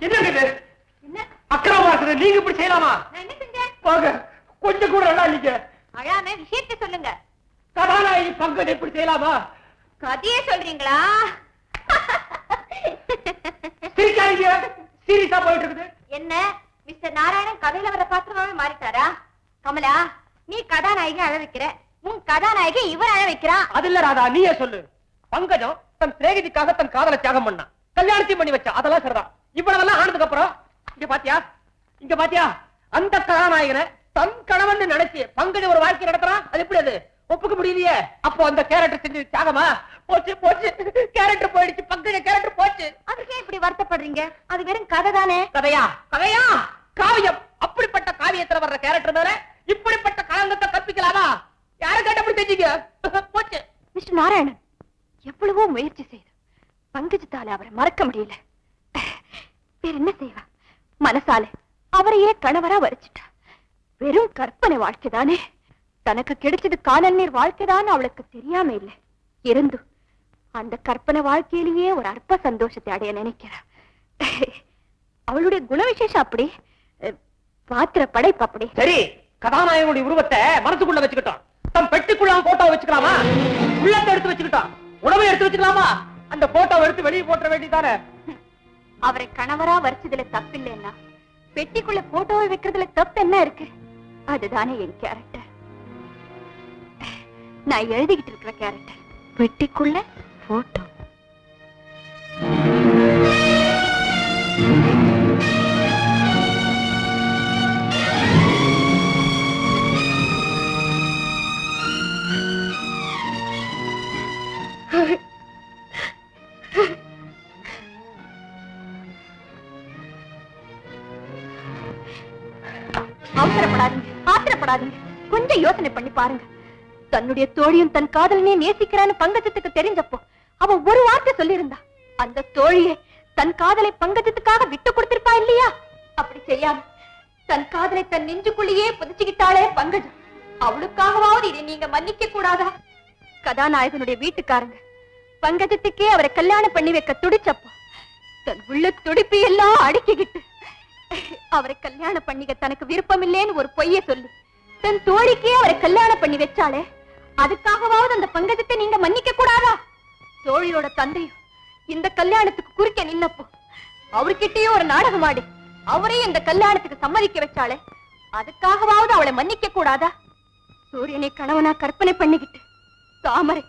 என்ன அக்கிரமமா இருக்குது? நீங்க இப்படி செய்யலாமா? என்ன செஞ்சேன்? போங்க, கொஞ்சம் கூட நல்லா இல்லைங்க. அழாம விஷயத்தை சொல்லுங்க. கதாநாயகி பங்கஜ் இப்படி செய்யலாமா? கதையே சொல்றீங்களா? சிரிக்காதீங்க, சீரியஸா போயிட்டு இருக்குது. என்ன மிஸ்டர் நாராயணன் கதையில வர பாத்திரமாவே மாறிட்டாரா? கமலா, நீ கதாநாயகி அழ வைக்கிற, உன் கதாநாயகி இவர் அழ வைக்கிறான். அது இல்ல ராதா, நீயே சொல்லு. பங்கஜம் தன் சிநேகிதிக்காக தன் காதலை தியாகம் பண்ணா, கல்யாணத்தையும் பண்ணி வச்சா, அதெல்லாம் சரிதான். இவ்வளவெல்லாம் ஆனதுக்கு அப்புறம் இங்க பாத்தியா அந்த கதாநாயகனை தன் கணவன் நினைச்சு பங்கஜ ஒரு வாழ்க்கை நடத்துறான். அது எப்படி? அது ஒப்புக்க முடியலையே. அப்போ அந்த கேரக்டர் செஞ்சு தியாகமா? போச்சு கேரக்டர் போயிடுச்சு, பங்கஜ கேரக்டர் போச்சு. அதுக்கே இப்படி வருத்தப்படுறீங்க? அது வெறும் கதை தானே. கதையா காவியம். அப்படிப்பட்ட காவியத்துல வர்ற கேரக்டர் மேல இப்படிப்பட்ட களங்கத்தை கற்பிக்கலாமா? யாரை கேட்டபடி செஞ்சீங்க? போச்சு. மிஸ்டர் நாராயணன் எவ்வளவோ முயற்சி செய்து பங்கஜத்தால அவரை மறக்க முடியல. வேற என்ன செய்வா? மனசால அவரையே கணவரா வரிச்சிட்டா. வெறும் கற்பனை வாழ்க்கைதானே. தனக்கு கிடைச்சது காணல் நீர் வாழ்க்கைதான் அவளுக்கு தெரியாம இல்லை. இருந்து அந்த கற்பனை வாழ்க்கையிலேயே ஒரு அற்ப சந்தோஷத்தை அடைய நினைக்கிறா. அவளுடைய குண விசேஷம் அப்படி, பாத்திர படைப்பு அப்படி. சரி, கதாநாயகனுடைய உருவத்தை மனசுக்குள்ள வச்சுக்கிட்டோம். தம் பெட்டிக்குள்ள போட்டோ வச்சுக்கலாமா? உள்ளத்தை எடுத்து வச்சுக்கிட்டோம். உணவை எடுத்து வச்சுக்கலாமா? அந்த போட்டோவை எடுத்து வெளியே போட்ட வேண்டியதானே. அவரை கணவரா வரிச்சதுல தப்பு இல்லைன்னா பெட்டிக்குள்ள போட்டோவை வைக்கிறதுல தப்பு என்ன இருக்கு? அதுதானே என் கேரக்டர். நான் எழுதிக்கிட்டு இருக்கிற கேரக்டர். பெட்டிக்குள்ள போட்டோ. ஆத்திரப்படாதீங்க, கொஞ்சம் யோசனை பண்ணி பாருங்க. தன்னுடைய தோழியும் தன் காதலனே நேசிக்கிறான்னு பங்கஜத்துக்கு தெரிஞ்சப்போ அவ ஒரு வார்த்தை சொல்லியிருந்தா, அந்த தோழியை தன் காதலை பங்கஜத்துக்காக விட்டு கொடுத்திருப்பா இல்லையா? அப்படி செய்யாம தன் காதலை தன் நெஞ்சுக்குள்ளேயே புதைச்சுக்கிட்டாளே பங்கஜம். அவளுக்காகவாவது இதை நீங்க மன்னிக்க கூடாதா? கதாநாயகனுடைய வீட்டுக்காரங்க பங்கஜத்துக்கே அவரை கல்யாணம் பண்ணி வைக்க துடிச்சப்போ தன் உள்ள துடிப்பு எல்லாம் அடக்கிக்கிட்டு அவரை கல்யாணம் பண்ணிக்க தனக்கு விருப்பம் இல்லேன்னு ஒரு பொய்ய சொல்லி தன் தோழிக்கே அவரை கல்யாணம் பண்ணி வச்சாலே, அதுக்காகவாவது அந்த பங்கஜத்தை நீங்க மன்னிக்க கூடாதா? தோழியோட தந்தையும் இந்த கல்யாணத்துக்கு குறுக்க நின்னப்போ அவர்கிட்டயே ஒரு நாடகம் ஆடி அவரையும் இந்த கல்யாணத்துக்கு சம்மதிக்க வச்சாலே, அதுக்காகவாவது அவளை மன்னிக்க கூடாதா? சூரியனை கணவனா கற்பனை பண்ணிக்கிட்டு தாமரை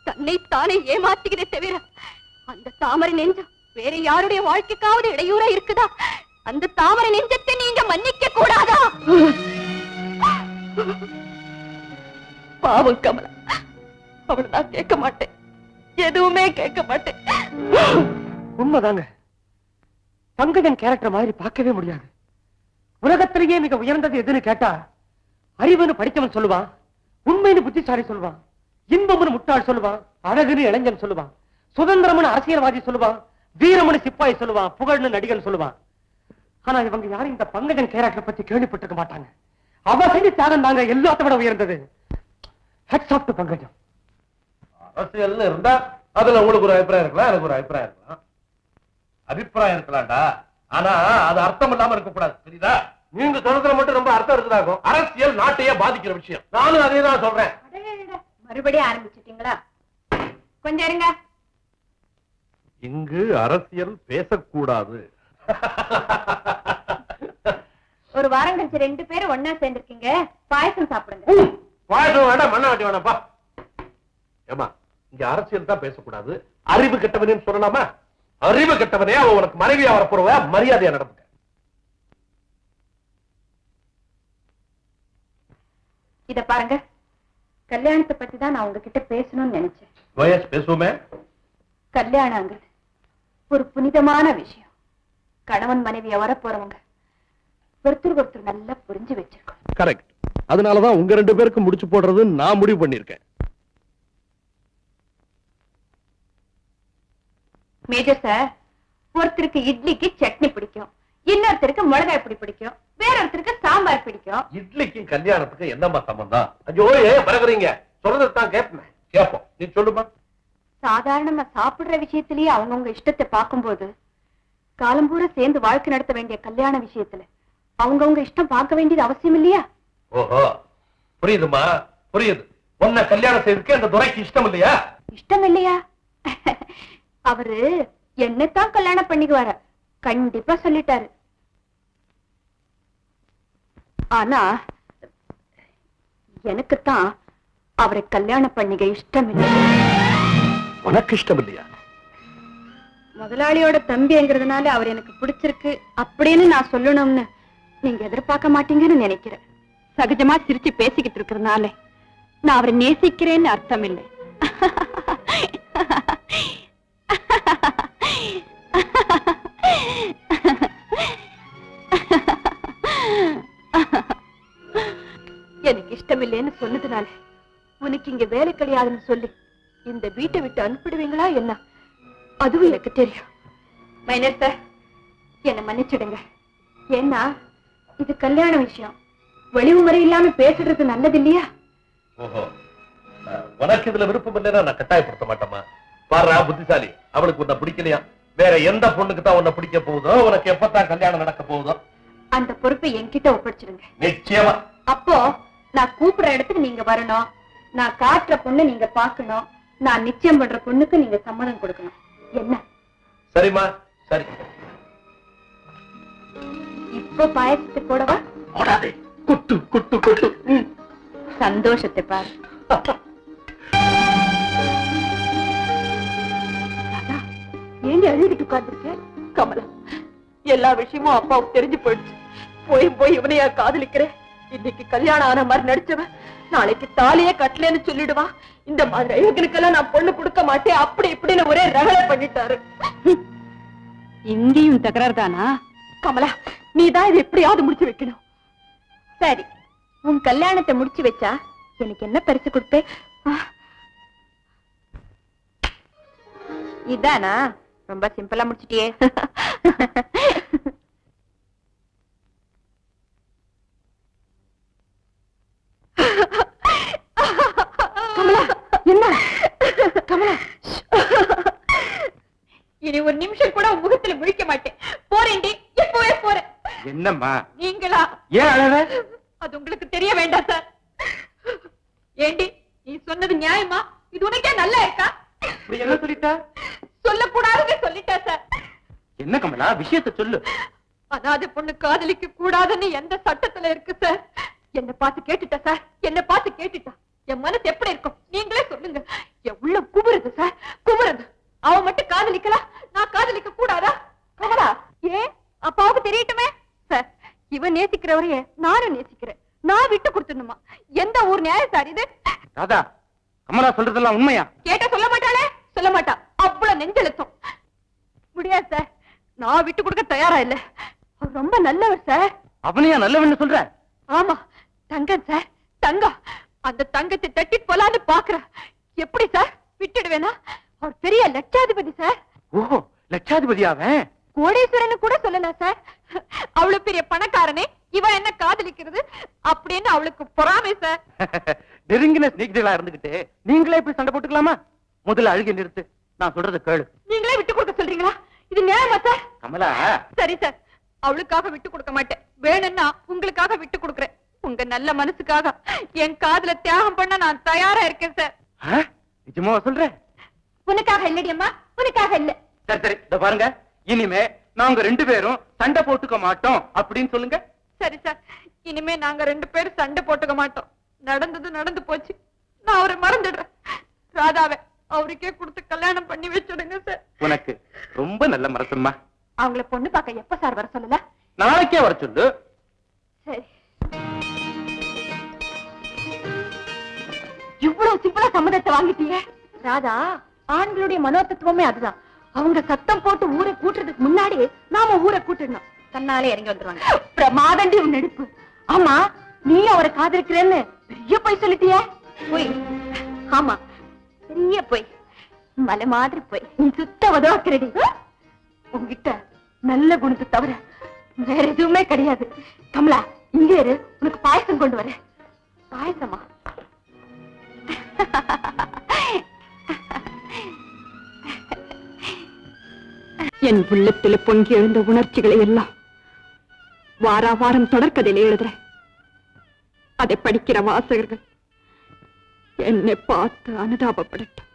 தன்னை தானே ஏமாத்திக்கிறே தவிர அந்த தாமரை நெஞ்சம் வேற யாருடைய வாழ்க்கைக்காவது இடையூறா இருக்குதா? அந்த தாமரை நெஞ்சத்தை நீங்க மன்னிக்க கூடாதா? பாவம் கமலா, அவளை நான் கேட்க மாட்டேன், எதுவுமே கேட்க மாட்டேன். உண்மைதாங்க, பங்கஜன் கேரக்டர் மாதிரி பார்க்கவே முடியாது. உலகத்திலேயே மிக உயர்ந்தது எதுன்னு கேட்டா அறிவுன்னு படித்தவன் சொல்லுவான், உண்மைன்னு புத்திசாலி சொல்லுவான், இன்பம்னு முட்டாள் சொல்லுவான், அழகுன்னு இளைஞன் சொல்லுவான், சுதந்திரம்னு அரசியல்வாதி சொல்லுவான், வீரம்னு சிப்பாய் சொல்லுவான், புகழ்னு நடிகன் சொல்லுவான். ஆனா இவங்க யாரும் இந்த பங்கஜன் கேரக்டர் பத்தி கேள்விப்பட்டிருக்க மாட்டாங்க. அவ செஞ்ச தியாகம் தாங்க எல்லாத்த விட உயர்ந்தது. Hats off to Pankajam. அரசியல் இருந்தா அதுல உங்களுக்கு ஒரு அபிப்பிராயம் இருக்கலாம், எனக்கு ஒரு அபிப்பிராயம் இருக்கலாம். அபிப்பிராயம் இருக்கலாம்டா, ஆனா அது அர்த்தம் இல்லாம இருக்கக்கூடாது, தெரியுதா? நீங்க சொல்றதுல மட்டும் ரொம்ப அர்த்தம் இருக்குதாகும். அரசியல் நாட்டையே பாதிக்கிற விஷயம். நானும் அதே தான் சொல்றேன். மறுபடியும் ஆரம்பிச்சிட்டீங்களா? கொஞ்சம் இருங்க. இங்கு அரசியல் பேசக்கூடாது. ஒரு வாரம் கழிச்சு 2 பேரும் ஒன்னா சேர்ந்திருக்கீங்க, பாயசம் சாப்பிடுங்க. பாயசம் வேண்டாம், மண்ணாட்டி வேணாம்ப்பா. ஏமா, இங்க அரசியல் தான் பேசக்கூடாது. அறிவு கெட்டவனே சொல்லலாமா? அறிவு கெட்டவனே அவன் உனக்கு மனைவியா வரப்போறவ, மரியாதையா நடந்துக்க. இத பாருங்க, கல்யாணத்தை பத்தி தான் நான் உங்ககிட்ட பேசணும்னு நினைச்சேன். வயசு பேசுவோமே. கல்யாணங்கிறது ஒரு புனிதமான விஷயம். கணவன் மனைவியா வரப்போறவங்க ஒருத்தர் ஒருத்தர் நல்லா புரிஞ்சு வச்சிருக்கோம். கரெக்ட். அதனாலதான் உங்க 2 பேருக்கு முடிச்சு போடுறது நான் முடிவு பண்ணிருக்கேன். மேஜர் சார், ஒருத்தருக்கு இட்லிக்கு சட்னி பிடிக்கும், இன்னொருத்தருக்கு மிளகாய் பொடி பிடிக்கும், வேற ஒருத்தருக்கு சாம்பார் பிடிக்கும். இட்லிக்கும் கல்யாணத்துக்கு என்னமா சம்பந்தம்? ஐயோ, ஏன் பறக்குறீங்க? சொல்றதுதான் கேட்பேன். கேட்போம், நீ சொல்லுமா. சாதாரணமா சாப்பிடுற விஷயத்திலேயே அவங்கவுங்க இஷ்டத்தை பார்க்கும்போது காலம் பூரா சேர்ந்து வாழ்க்கை நடத்த வேண்டிய கல்யாண விஷயத்துல அவங்கவங்க இஷ்டம் பார்க்க வேண்டியது அவசியம் இல்லையா? ஓஹோ, புரியுதுமா, புரியுது. உன்னை கல்யாணம் செய்யறதுக்கு அந்த துரைக்கு இஷ்டம் இல்லையா? இஷ்டம் இல்லையா? அவரு என்னத்தான் கல்யாணம் பண்ணிக்குவார, கண்டிப்பா சொல்லிட்டாரு. ஆனா எனக்குத்தான் அவரை கல்யாணம் பண்ணிக்க இஷ்டம் இல்லை. உனக்கு இஷ்டம் இல்லையா? முதலாளியோட தம்பிங்கிறதுனால அவர் எனக்கு பிடிச்சிருக்கு அப்படின்னு நான் சொல்லணும்னு நீங்க எதிர்பார்க்க மாட்டீங்கன்னு நினைக்கிறேன். சகஜமா சிரிச்சு பேசிக்கிட்டு இருக்கிறதுனால நான் அவரை நேசிக்கிறேன்னு அர்த்தம் இல்லை. எனக்கு இஷ்டம் இல்லைன்னு சொன்னதுனால உனக்கு இங்க வேலை கிடையாதுன்னு சொல்லி இந்த வீட்டை விட்டு அனுப்பிடுவீங்களா என்ன? அதுவும் எனக்கு தெரியும். மைனர் சார், என்ன மன்னிச்சிடுங்க. ஏன்னா இது கல்யாண விஷயம், வெளிவு முறை இல்லாம பேசுறது நல்லது இல்லையா? ஓஹோ, உனக்கு இதுல விருப்பம் இல்லைன்னா நான் கட்டாயப்படுத்த மாட்டேமா. பாரு, புத்திசாலி. அவளுக்கு உன்னை பிடிக்கலையா? வேற எந்த பொண்ணுக்கு தான் உன்னை பிடிக்க போகுதோ, உனக்கு எப்பதான் கல்யாணம் நடக்க போகுதோ அந்த பொறுப்பை என்கிட்ட ஒப்படைச்சிடுங்க. நிச்சயமா. அப்போ நான் கூப்பிடுற இடத்துக்கு நீங்க வரணும், நான் காட்டுற பொண்ணு நீங்க பாக்கணும், நான் நிச்சயம் பண்ற பொண்ணுக்கு நீங்க சம்மதம் கொடுக்கணும். என்ன? சரிம்மா, சரி. இப்போ பாயசத்தை போடவா? ஓடாதே, குட்டு குட்டு குட்டு. சந்தோஷத்தை பாரு. ஏண்டி அழுகிட்டு உட்கார்ந்துருக்க? கமலா, எல்லா விஷயமும் அப்பாவுக்கு தெரிஞ்சு போயிடுச்சு. போய் போய் இவனையா காதலிக்கிறேன். இன்னைக்கு கல்யாணம் ஆன மாதிரி நடிச்சவன் நாளைக்கு தாலியே கட்டலன்னு சொல்லிடுவான். இந்த மாதிரி அயோகனுக்கெல்லாம் நான் பொண்ணு கொடுக்க மாட்டேன் அப்படி இப்படின்னு ஒரே ரகலை பண்ணிட்டாரு. இங்கேயும் தகராறு தானா? கமலா, நீதான் இதை எப்படியாவது முடிச்சு வைக்கணும். சரி, உன் கல்யாணத்தை முடிச்சு வச்சா எனக்கு என்ன பரிசு கொடுப்பே? இதானா? ரொம்ப சிம்பிளா முடிச்சிட்டியே. கமலா, என்ன? கமலா, இனி ஒரு நிமிஷம் கூட உன் முகத்துல முழிக்க மாட்டேன். போறேன்டி, இப்பவே போறேன். என்னம்மா நீங்களா? ஏன் அழற? அது உங்களுக்கு தெரிய வேண்டாம் சார். ஏண்டி, நீ சொன்னது நியாயமா? இது உனக்கே நல்லா இருக்கா? என்ன சொல்லிட்டா? சொல்லக்கூடாதுன்னு சொல்லிட்டா சார். என்ன கமலா, விஷயத்தை சொல்லு. அனாதை பொண்ணு காதலிக்க கூடாதுன்னு எந்த சட்டத்துல இருக்கு சார்? என்ன பார்த்து கேட்டுட்டா சார், என்ன பார்த்து கேட்டுட்டா. என் மனசு எப்படி இருக்கும் நீங்களே சொல்லுங்க. என் உள்ள குமுறுது சார், குமுறுது. அவ மட்டும் காதலிக்கலாம், நான் காதலிக்க கூடாதா? கமலா, ஏன் அப்பாவுக்கு தெரியட்டுமே சார்? இவன் நேசிக்கிறவரையே நானும் நேசிக்கிறேன். நான் விட்டு கொடுத்துடணுமா? எந்த ஊர் நியாயம் சார் இது? ராதா, கமலா சொல்றதெல்லாம் உண்மையா? கேட்டா சொல்ல மாட்டாளே? சொல்ல மாட்டா. அவ்வளவு நெஞ்செழுத்தம். முடியாது சார், நான் விட்டு கொடுக்க தயாரா இல்ல. அவர் ரொம்ப நல்லவர் சார். அவனையா நல்லவன்னு சொல்ற? ஆமா, தங்கம் சார், தங்கம். அந்த தங்கத்தை தட்டி போலான்னு பாக்குற. எப்படி சார் விட்டுடுவேனா? அவர் பெரிய லட்சாதிபதி சார். ஓ, லட்சாதிபதியாவன்? கோடீஸ்வரன் கூட சொல்லலாம் சார். அவ்வளவு பெரிய பணக்காரனே இவன் என்ன காதலிக்கிறது அப்படின்னு அவளுக்கு பொறாமை சார். நெருங்கின ஸ்நேகிதர்களா இருந்துகிட்டு நீங்களே இப்படி சண்டை போட்டுக்கலாமா? முதல்ல அழுகை நிறுத்து, நான் சொல்றத கேளு. நீங்களே விட்டு கொடுக்க சொல்றீங்களா? இது நியாயமா சார்? கமலா, சரி சார், அவளுக்காக விட்டு கொடுக்க மாட்டேன். வேணும்னா உங்களுக்காக விட்டு கொடுக்குறேன். உங்க நல்ல மனசுக்காக என் காதல தியாகம் பண்ண நான் தயாரா இருக்கேன் சார். நிஜமா சொல்ற? உனக்காக இல்லடி அம்மா, உனக்காக இல்ல. சரி சரி, இத பாருங்க, இனிமே நாங்க 2 பேரும் சண்டை போட்டுக்க மாட்டோம் அப்படின்னு சொல்லுங்க. சரி சார், இனிமே நாங்க 2 பேரும் சண்டை போட்டுக்க மாட்டோம். நடந்தது நடந்து போச்சு, நான் அவரை மறந்துடுறேன். ராதாவை அவருக்கே கொடுத்து கல்யாணம் பண்ணி வச்சுடுங்க சார். உனக்கு ரொம்ப நல்ல மனசுமா. அவங்கள பொண்ணு பார்க்க எப்ப சார் வர சொல்லல? நாளைக்கே வர சொல்லு. சரி. இவ்வளவு சிம்பிளா சம்மதத்தை வாங்கிட்டீங்க. ராதா, ஆண்களுடைய மனோதத்துவமே அதுதான். அவங்க சத்தம் போட்டு ஊரை கூட்டுறதுக்கு முன்னாடி நாம ஊரை கூட்டிடணும். தன்னாலே இறங்கி வந்துருவாங்க. பிரமாதண்டி உன் நடிப்பு. ஆமா, நீ அவரை காதலிக்கிறேன்னு பெரிய போய் சொல்லிட்டியே. போய்? ஆமா, பெரிய போய், மலை மாதிரி போய். நீ சுத்த உதவாக்கிறடி. உங்ககிட்ட நல்ல குணத்தை தவிர வேற எதுவுமே கிடையாது. கமலா, இங்க இரு, உனக்கு பாயசம் கொண்டு வரேன். பாயசமா? என் உள்ளத்தில் பொங்கி எழுந்த உணர்ச்சிகளை எல்லாம் வாரா வாரம் தொடர்கதையில எழுதுறேன். அதை படிக்கிற வாசகர்கள் என்னை பார்த்து அனுதாபப்படட்டும்.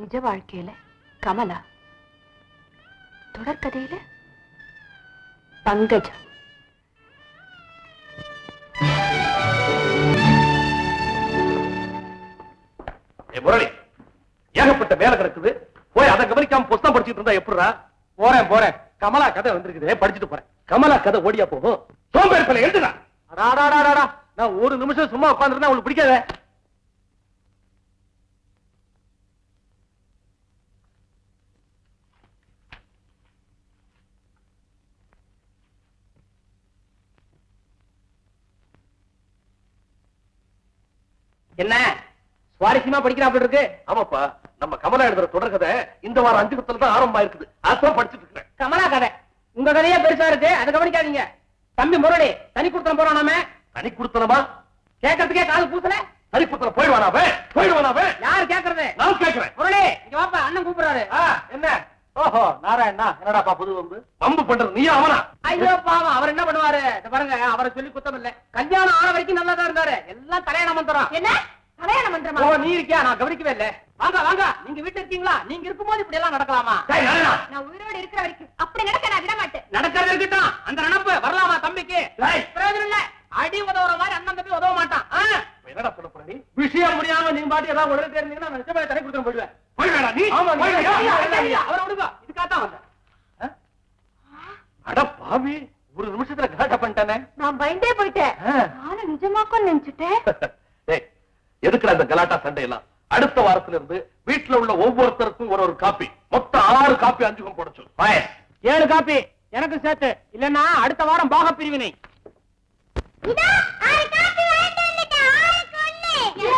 நிஜ வாழ்க்கையில கமலா, தொடர்கதையில பங்கஜா. முரளி, ஏகப்பட்ட வேலை கிடக்குது, போய் அதை கவனிக்காம புத்தகம் படிச்சுட்டு இருந்தா எப்படிடா? போறேன். கமலா கதை வந்திருக்குது, படிச்சுட்டு போறேன். கமலா கதை ஓடியா போகும்? சோம்பேறிப்பல எழுதுடா. நான் ஒரு நிமிஷம் சும்மா உட்கார்ந்துருந்தா உங்களுக்கு பிடிக்காத. என்ன சுவாரஸ்யமா படிக்கிறாப்ல இருக்கு? ஆமாப்பா, நம்ம கமலா எழுதுற தொடர்கதை இந்த வாரம் 5 பக்கத்துல தான் ஆரம்பமா இருக்குது. அதான் படிச்சுட்டு இருக்கேன். கமலா கதை உங்க கதையே பெருசா இருக்கு, அதை கவனிக்காதீங்க. தம்பி முரளி தனி கொடுத்தனம் போறான். நாம தனி கொடுத்தனமா? கேட்கறதுக்கே காது பூசல. தனி கொடுத்தன போயிடுவானாவே. யாரு கேட்கறது? நான் கேட்கிறேன். முரளி இங்க வாப்பா, அண்ணன் கூப்பிடுறாரு. என்ன? ஓஹோ நாராயணா, என்னடாப்பா புது வம்பு? வம்பு பண்றது நீயா அவனா? ஐயோ பாவம், அவர் என்ன பண்ணுவாரு? இத பாருங்க, அவரை சொல்லி குத்தம் இல்ல. கல்யாணம் ஆன வரைக்கும் நல்லா தான் இருந்தாரு. எல்லாம் தலையாண மந்திரம். என்ன கல்யாண மந்திரமா? ஓ, நீ இருக்கியா? நான் கவனிக்கவே இல்ல. வாங்க, நீங்க வீட்டுல இருக்கீங்களா? நீங்க இருக்கும்போது இப்படி எல்லாம் நடக்கலாமா? டேய் நாராயணா, நான் உயிரோடு இருக்கிற வரைக்கும் அப்படி நடக்க நான் விட மாட்டேன். நடக்கிறது இருக்கட்டும், அந்த நினைப்பு வரலாமா தம்பிக்கு? டேய். பிரயோஜனம் இல்ல. அடி உதவுற மாதிரி அண்ணன் தம்பி உதவ மாட்டான். என்னடா சொல்ல போற நீ? விஷயம் முடியாம நீங்க பாட்டு ஏதாவது உடனே தெரிஞ்சீங்கன்னா நான் நிஜமே தனி கொடுத்து போயிடுவேன். போயிடுடா நீ. ஆமா, போயிடுடா. அவரை விடுங்க, இதுக்காகத்தான் வந்தேன். அட பாவி, ஒரு நிமிஷத்துல கலாட்டா பண்ணிட்டானே. நான் பயந்தே போயிட்டேன். நானும் நிஜமாக்கும் நினைச்சிட்டேன். டேய், எதுக்குடா இந்த கலாட்டா சண்டை எல்லாம்? அடுத்த வாரத்துல இருந்து வீட்டுல உள்ள ஒவ்வொருத்தருக்கும் ஒரு காப்பி, மொத்தம் 6 காப்பி 5 போடச்சு. 7 காப்பி எனக்கு சேர்த்து, இல்லன்னா அடுத்த வாரம் பாக பிரிவினை. இதா